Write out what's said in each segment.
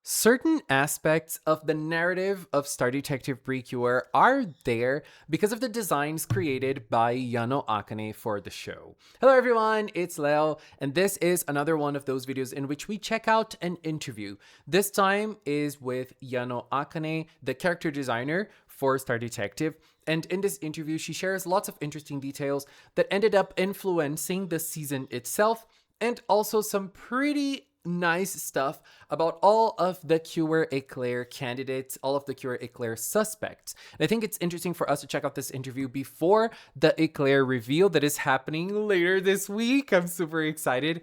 Certain aspects of the narrative of Star Detective PreCure are there because of the designs created by Yano Akane for the show. Hello everyone, it's Leo, and this is another one of those videos in which we check out an interview. This time is with Yano Akane, the character designer for Star Detective, and in this interview she shares lots of interesting details that ended up influencing the season itself, and also some pretty nice stuff about all of the CURE ECLAIR candidates, all of the CURE ECLAIR suspects. And I think it's interesting for us to check out this interview before the ECLAIR reveal that is happening later this week. I'm super excited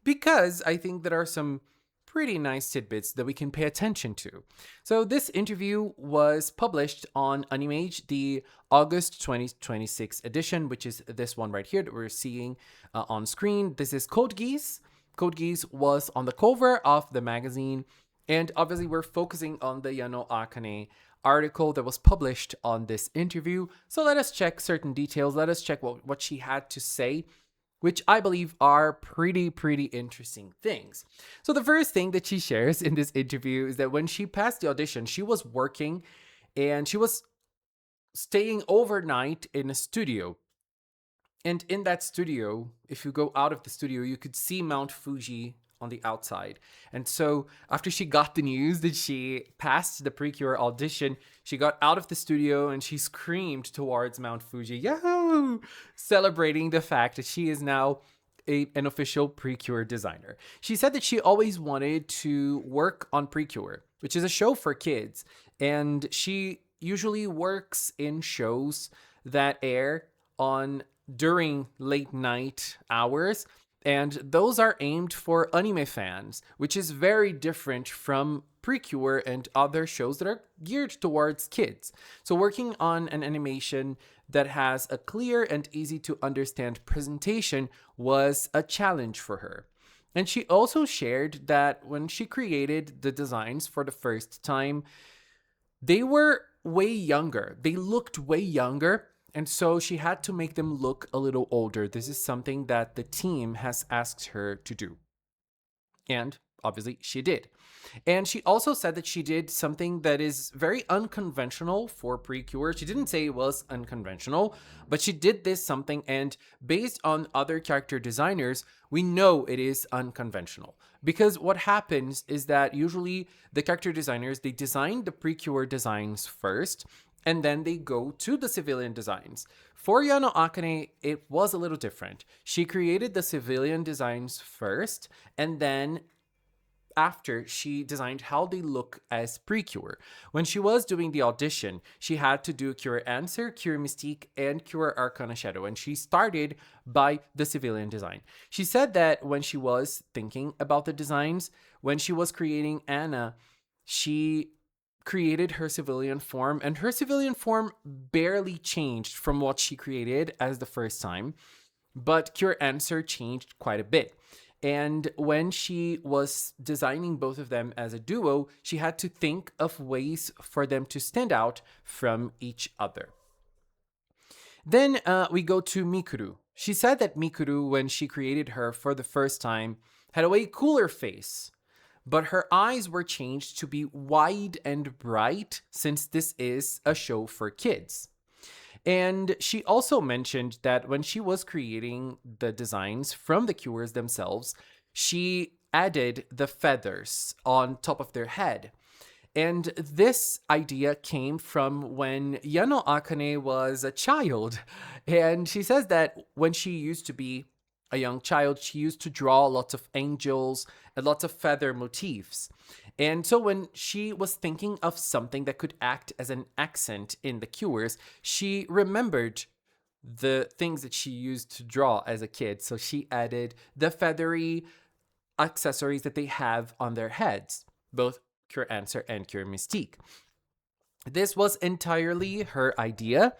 because I think there are some pretty nice tidbits that we can pay attention to. So this interview was published on Animage, the August 2026 edition, which is this one right here that we're seeing on screen. This is Code Geass. Code Geass was on the cover of the magazine, and obviously we're focusing on the Yano Akane article that was published on this interview. So let us check certain details. Let us check what she had to say, which I believe are pretty interesting things. So the first thing that she shares in this interview is that when she passed the audition, she was working and she was staying overnight in a studio. And in that studio, if you go out of the studio, you could see Mount Fuji on the outside. And so after she got the news that she passed the PreCure audition, she got out of the studio and she screamed towards Mount Fuji, Yahoo! Celebrating the fact that she is now an official PreCure designer. She said that she always wanted to work on PreCure, which is a show for kids. And she usually works in shows that air on during late night hours, and those are aimed for anime fans, which is very different from PreCure and other shows that are geared towards kids. So working on an animation that has a clear and easy to understand presentation was a challenge for her. And she also shared that when she created the designs for the first time, they were way younger. They looked way younger, and so she had to make them look a little older. This is something that the team has asked her to do. And obviously, she did. And she also said that she did something that is very unconventional for PreCure. She didn't say it was unconventional, but she did this something, and based on other character designers, we know it is unconventional. Because what happens is that usually the character designers, they design the PreCure designs first, and then they go to the civilian designs. For Yano Akane, it was a little different. She created the civilian designs first, and then after she designed how they look as PreCure. When she was doing the audition, she had to do Cure Answer, Cure Mystique, and Cure Arcana Shadow, and she started by the civilian design. She said that when she was thinking about the designs, when she was creating Anna, she created her civilian form, and her civilian form barely changed from what she created as the first time, but Cure Answer changed quite a bit. And when she was designing both of them as a duo, she had to think of ways for them to stand out from each other. Then we go to Mikuru. She said that Mikuru, when she created her for the first time, had a way cooler face, but her eyes were changed to be wide and bright since this is a show for kids. And she also mentioned that when she was creating the designs from the cures themselves, she added the feathers on top of their head. And this idea came from when Yano Akane was a child. And she says that when she used to be a young child, she used to draw lots of angels and lots of feather motifs. And so when she was thinking of something that could act as an accent in the cures, she remembered the things that she used to draw as a kid. So she added the feathery accessories that they have on their heads, both Cure Answer and Cure Mystique. This was entirely her idea,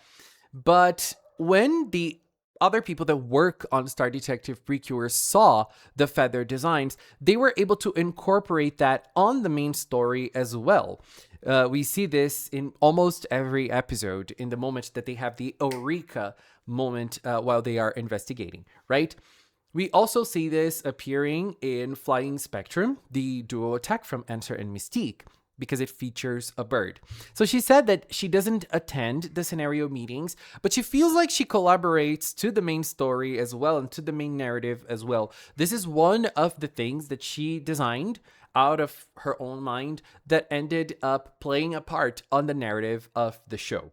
but when the other people that work on Star Detective PreCure saw the feather designs, they were able to incorporate that on the main story as well. We see this in almost every episode in the moment that they have the Eureka moment while they are investigating, right? We also see this appearing in Flying Spectrum, the duo attack from Answer and Mystique, because it features a bird. So she said that she doesn't attend the scenario meetings, but she feels like she collaborates to the main story as well and to the main narrative as well. This is one of the things that she designed out of her own mind that ended up playing a part on the narrative of the show.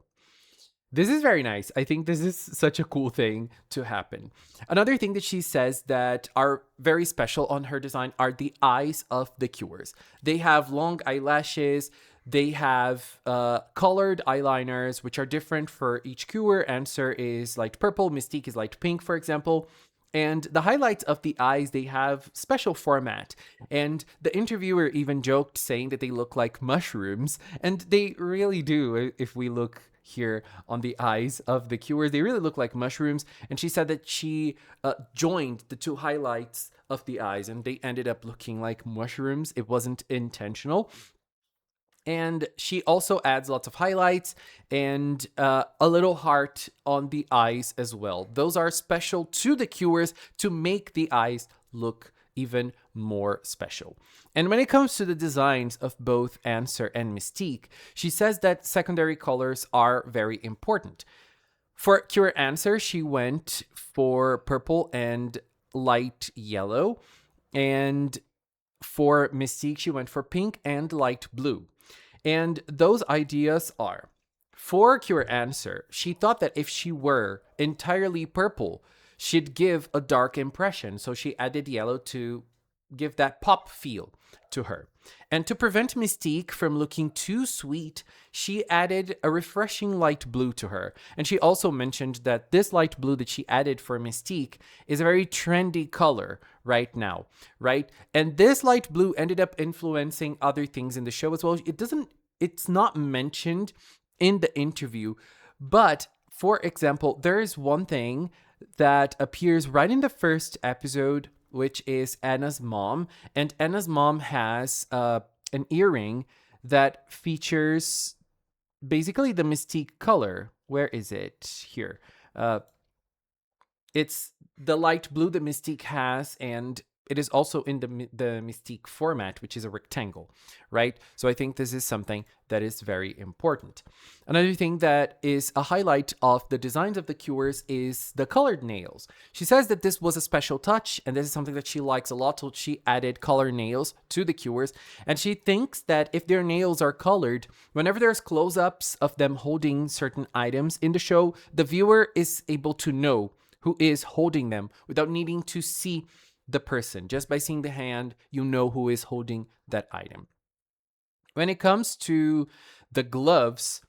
This is very nice. I think this is such a cool thing to happen. Another thing that she says that are very special on her design are the eyes of the cures. They have long eyelashes. They have colored eyeliners, which are different for each cure. Answer is light purple. Mystique is light pink, for example. And the highlights of the eyes, they have special format. And the interviewer even joked saying that they look like mushrooms. And they really do. If we look here on the eyes of the cures, they really look like mushrooms. And she said that she joined the two highlights of the eyes and they ended up looking like mushrooms. It wasn't intentional. And she also adds lots of highlights and a little heart on the eyes as well. Those are special to the cures to make the eyes look even more special. And when it comes to the designs of both Answer and Mystique, she says that secondary colors are very important. For Cure Answer, she went for purple and light yellow. And for Mystique, she went for pink and light blue. And those ideas are, for Cure Answer, she thought that if she were entirely purple, she'd give a dark impression. So she added yellow to give that pop feel to her. And to prevent Mystique from looking too sweet, she added a refreshing light blue to her. And she also mentioned that this light blue that she added for Mystique is a very trendy color right now, right? And this light blue ended up influencing other things in the show as well. It's not mentioned in the interview, but for example, there is one thing that appears right in the first episode, which is Anna's mom. And Anna's mom has an earring that features basically the Mystique color. Where is it? Here. It's the light blue that Mystique has, and it is also in the Mystique format, which is a rectangle, right? So I think this is something that is very important. Another thing that is a highlight of the designs of the cures is the colored nails. She says that this was a special touch, and this is something that she likes a lot, so she added color nails to the cures. And she thinks that if their nails are colored, whenever there's close-ups of them holding certain items in the show, the viewer is able to know who is holding them without needing to see the person. Just by seeing the hand, you know who is holding that item. When it comes to the gloves,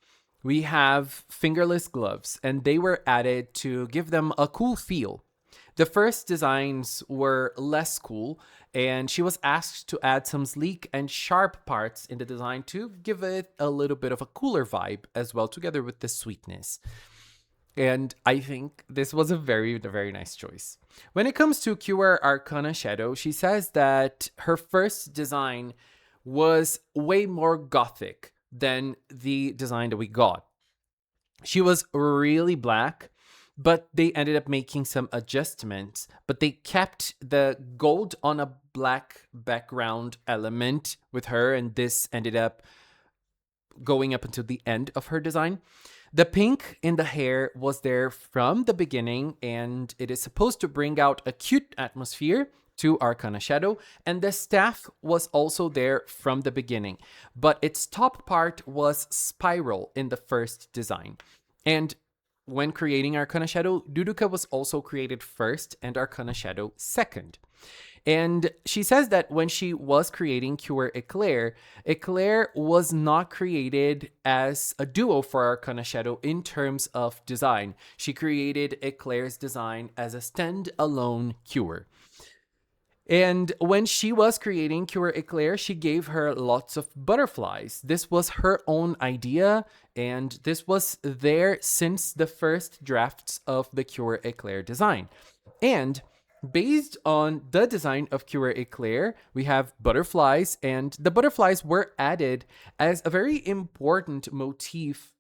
we have fingerless gloves, and they were added to give them a cool feel. The first designs were less cool, and she was asked to add some sleek and sharp parts in the design to give it a little bit of a cooler vibe as well, together with the sweetness. And I think this was a very, very nice choice. When it comes to Cure Arcana Shadow, she says that her first design was way more gothic than the design that we got. She was really black, but they ended up making some adjustments, but they kept the gold on a black background element with her, and this ended up going up until the end of her design. The pink in the hair was there from the beginning, and it is supposed to bring out a cute atmosphere to Arcana Shadow, and the staff was also there from the beginning, but its top part was spiral in the first design. And when creating Arcana Shadow, Duduka was also created first and Arcana Shadow second. And she says that when she was creating Cure Eclair, Eclair was not created as a duo for Arcana Shadow in terms of design. She created Eclair's design as a standalone Cure. And when she was creating Cure Eclair, she gave her lots of butterflies. This was her own idea, and this was there since the first drafts of the Cure Eclair design. And based on the design of Cure Eclair, we have butterflies, and the butterflies were added as a very important motif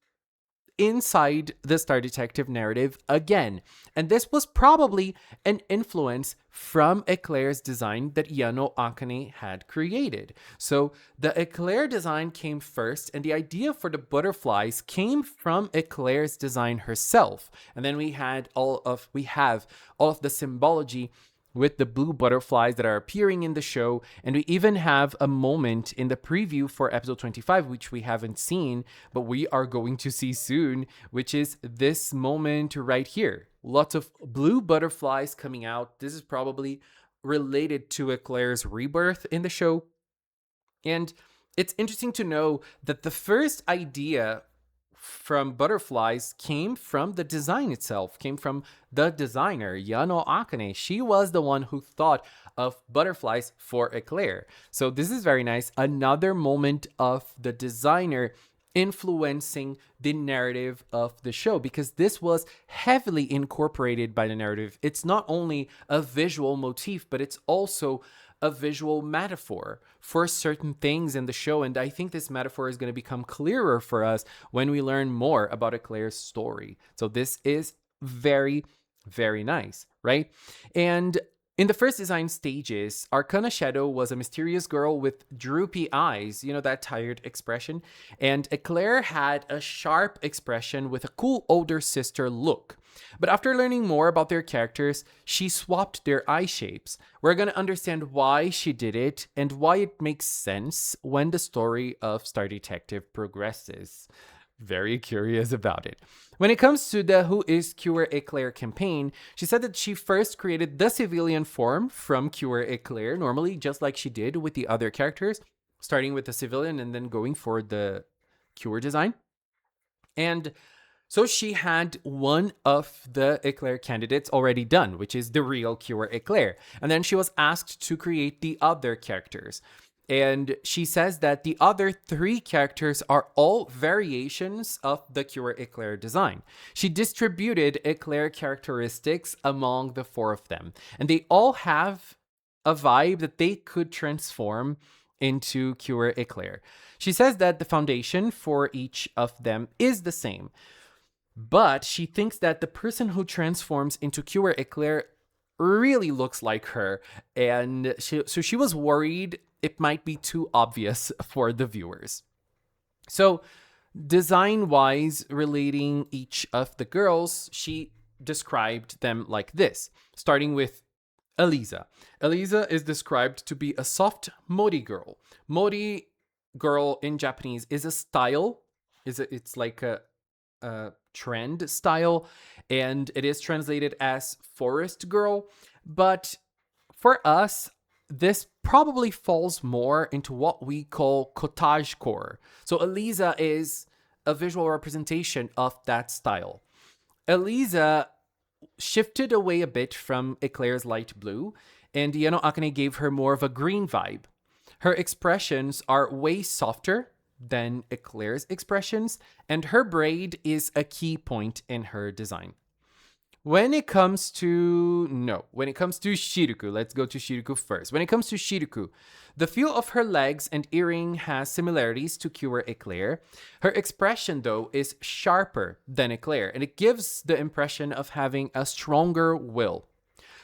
inside the Star Detective narrative again. And this was probably an influence from Eclair's design that Yano Akane had created. So the Eclair design came first, and the idea for the butterflies came from Eclair's design herself. And then we have all of the symbology with the blue butterflies that are appearing in the show. And we even have a moment in the preview for episode 25, which we haven't seen, but we are going to see soon, which is this moment right here. Lots of blue butterflies coming out. This is probably related to Eclair's rebirth in the show. And it's interesting to know that the first idea from butterflies came from the design itself, came from the designer, Yano Akane. She was the one who thought of butterflies for Eclair. So this is very nice. Another moment of the designer influencing the narrative of the show, because this was heavily incorporated by the narrative. It's not only a visual motif, but it's also a visual metaphor for certain things in the show. And I think this metaphor is going to become clearer for us when we learn more about Eclair's story. So this is very, very nice, right? And in the first design stages, Arcana Shadow was a mysterious girl with droopy eyes, you know, that tired expression. And Eclair had a sharp expression with a cool older sister look. But after learning more about their characters, she swapped their eye shapes. We're going to understand why she did it and why it makes sense when the story of Star Detective progresses. Very curious about it. When it comes to the Who is CURE ECLAIR campaign, she said that she first created the civilian form from CURE ECLAIR, normally just like she did with the other characters, starting with the civilian and then going for the CURE design. And so she had one of the Eclair candidates already done, which is the real CURE ECLAIR. And then she was asked to create the other characters. And she says that the other 3 characters are all variations of the CURE ECLAIR design. She distributed Eclair characteristics among the 4 of them. And they all have a vibe that they could transform into CURE ECLAIR. She says that the foundation for each of them is the same. But she thinks that the person who transforms into CURE ECLAIR really looks like her. And she was worried it might be too obvious for the viewers. So design-wise, relating each of the girls, she described them like this, starting with Eliza. Eliza is described to be a soft mori girl. Mori girl in Japanese is a style. It's like a trend style, and it is translated as forest girl. But for us, this probably falls more into what we call cottagecore. So Eliza is a visual representation of that style. Eliza shifted away a bit from Eclair's light blue, and Yano Akane gave her more of a green vibe. Her expressions are way softer than Eclair's expressions, and her braid is a key point in her design. When it comes to Shiruku, let's go to Shiruku first. When it comes to Shiruku, the feel of her legs and earring has similarities to CURE ECLAIR. Her expression, though, is sharper than Eclair, and it gives the impression of having a stronger will.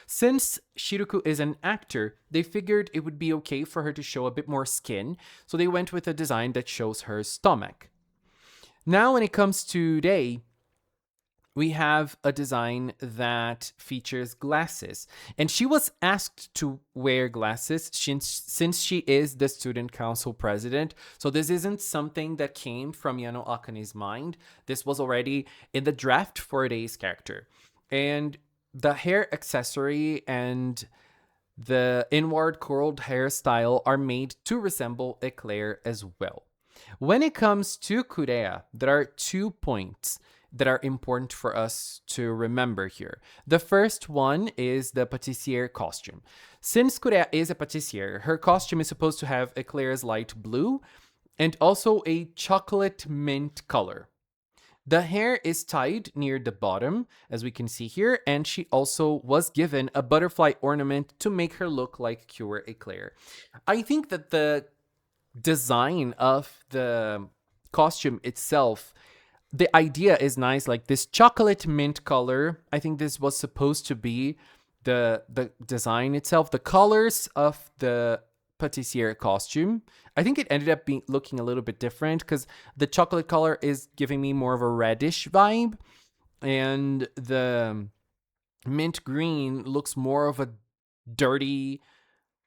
Since Shiruku is an actor, they figured it would be okay for her to show a bit more skin, so they went with a design that shows her stomach. Now, when it comes to Rei, we have a design that features glasses. And she was asked to wear glasses since she is the student council president. So this isn't something that came from Yano Akane's mind. This was already in the draft for Rei's character. And the hair accessory and the inward curled hairstyle are made to resemble Eclair as well. When it comes to Kurea, there are 2 points that are important for us to remember here. The first one is the patissiere costume. Since Kurea is a patissiere, her costume is supposed to have Eclair's light blue and also a chocolate mint color. The hair is tied near the bottom, as we can see here, and she also was given a butterfly ornament to make her look like CURE ECLAIR. I think that the design of the costume itself the idea is nice, like this chocolate mint color. I think this was supposed to be the design itself, the colors of the patissiere costume. I think it ended up being looking a little bit different because the chocolate color is giving me more of a reddish vibe, and the mint green looks more of a dirty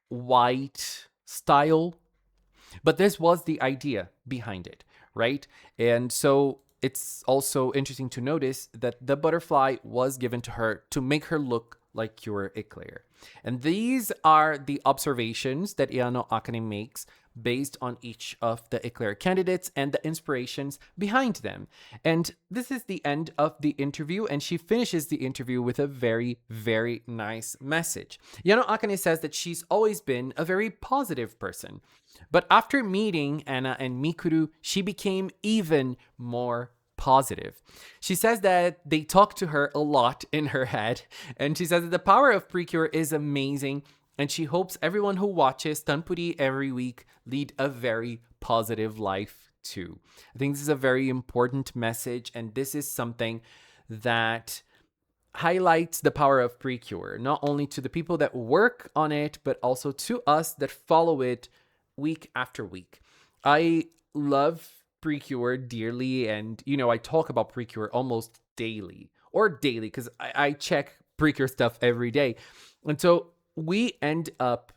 white style. But this was the idea behind it, right? And so it's also interesting to notice that the butterfly was given to her to make her look like CURE ECLAIR. And these are the observations that Iano Akane makes based on each of the Eclair candidates and the inspirations behind them. And this is the end of the interview, and she finishes the interview with a very, very nice message. Yano Akane says that she's always been a very positive person, but after meeting Anna and Mikuru, she became even more positive. She says that they talk to her a lot in her head, and she says that the power of PreCure is amazing, and she hopes everyone who watches Tanpuri every week lead a very positive life too. I think this is a very important message, and this is something that highlights the power of PreCure, not only to the people that work on it, but also to us that follow it week after week. I love PreCure dearly, and I talk about PreCure almost daily because I check PreCure stuff every day. And so we end up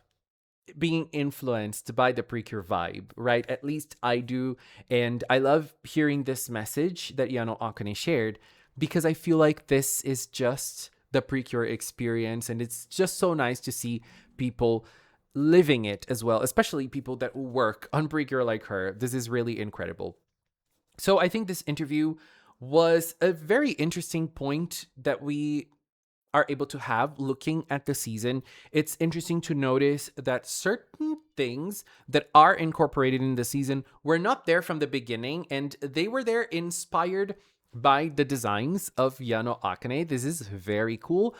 being influenced by the PreCure vibe, right? At least I do. And I love hearing this message that Yano Akane shared because I feel like this is just the PreCure experience. And it's just so nice to see people living it as well, especially people that work on PreCure like her. This is really incredible. So I think this interview was a very interesting point that we are able to have looking at the season. It's interesting to notice that certain things that are incorporated in the season were not there from the beginning, and they were there inspired by the designs of Yano Akane. This is very cool.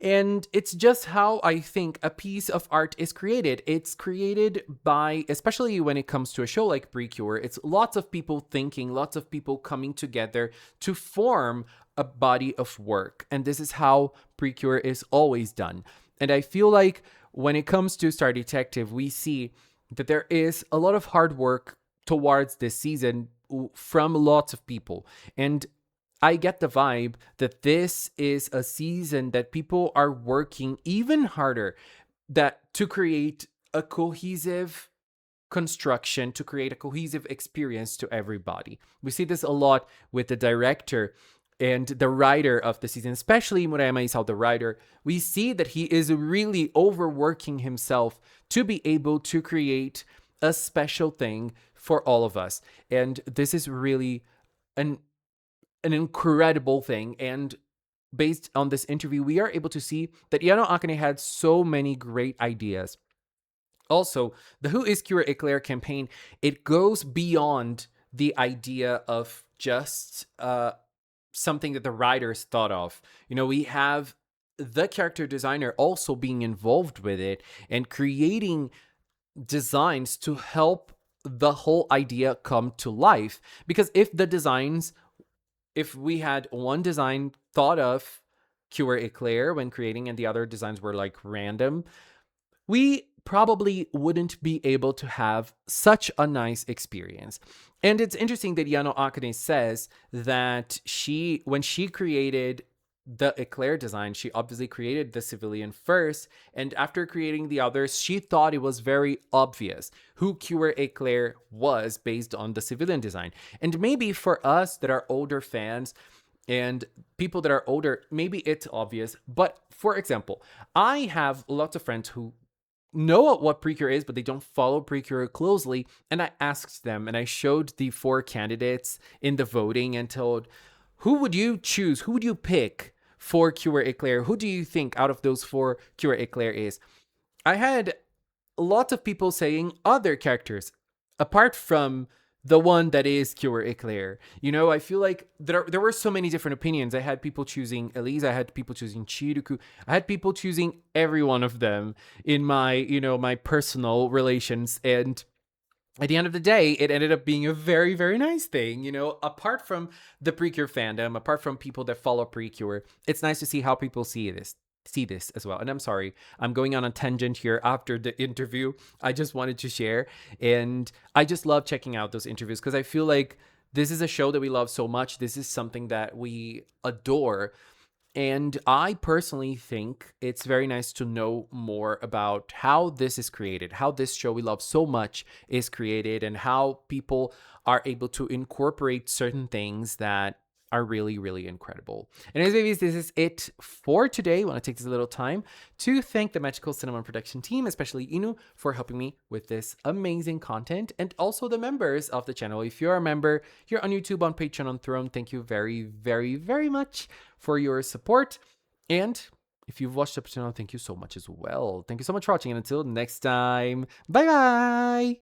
And it's just how I think a piece of art is created. It's created by, especially when it comes to a show like PreCure, it's lots of people thinking, lots of people coming together to form a body of work. And this is how PreCure is always done. And I feel like when it comes to Star Detective, we see that there is a lot of hard work towards this season from lots of people. And I get the vibe that this is a season that people are working even harder to create a cohesive construction, to create a cohesive experience to everybody. We see this a lot with the director and the writer of the season, especially Murayama Isao, the writer. We see that he is really overworking himself to be able to create a special thing for all of us. And this is really an incredible thing. And based on this interview, we are able to see that Yano Akane had so many great ideas. Also, the Who is CURE ECLAIR campaign, it goes beyond the idea of just something that the writers thought of. We have the character designer also being involved with it and creating designs to help the whole idea come to life. Because if we had one design thought of CURE ECLAIR when creating and the other designs were like random, we probably wouldn't be able to have such a nice experience. And it's interesting that Yano Akane says that when she created the Eclair design, she obviously created the civilian first, and after creating the others, she thought it was very obvious who CURE ECLAIR was based on the civilian design. And maybe for us that are older fans and people that are older, maybe it's obvious. But for example, I have lots of friends who know what PreCure is, but they don't follow PreCure closely. And I asked them, and I showed the 4 candidates in the voting and told, who would you choose? Who would you pick for CURE ECLAIR? Who do you think out of those 4 CURE ECLAIR is? I had lots of people saying other characters apart from the one that is CURE ECLAIR. I feel like there were so many different opinions. I had people choosing Elise. I had people choosing Chiruku. I had people choosing every one of them in my, my personal relations. And at the end of the day, it ended up being a very, very nice thing. You know, apart from the PreCure fandom, apart from people that follow PreCure, it's nice to see how people see this as well. And I'm sorry, I'm going on a tangent here after the interview. I just wanted to share. And I just love checking out those interviews because I feel like this is a show that we love so much. This is something that we adore. And I personally think it's very nice to know more about how this is created, how this show we love so much is created, and how people are able to incorporate certain things that are really, really incredible. Anyways, babies, this is it for today. I want to take this a little time to thank the Magical Cinema production team, especially Inu, for helping me with this amazing content, and also the members of the channel. If you're a member here on YouTube, on Patreon, on Throne, thank you very, very, very much for your support. And if you've watched up to now, thank you so much as well. Thank you so much for watching, and until next time, bye bye.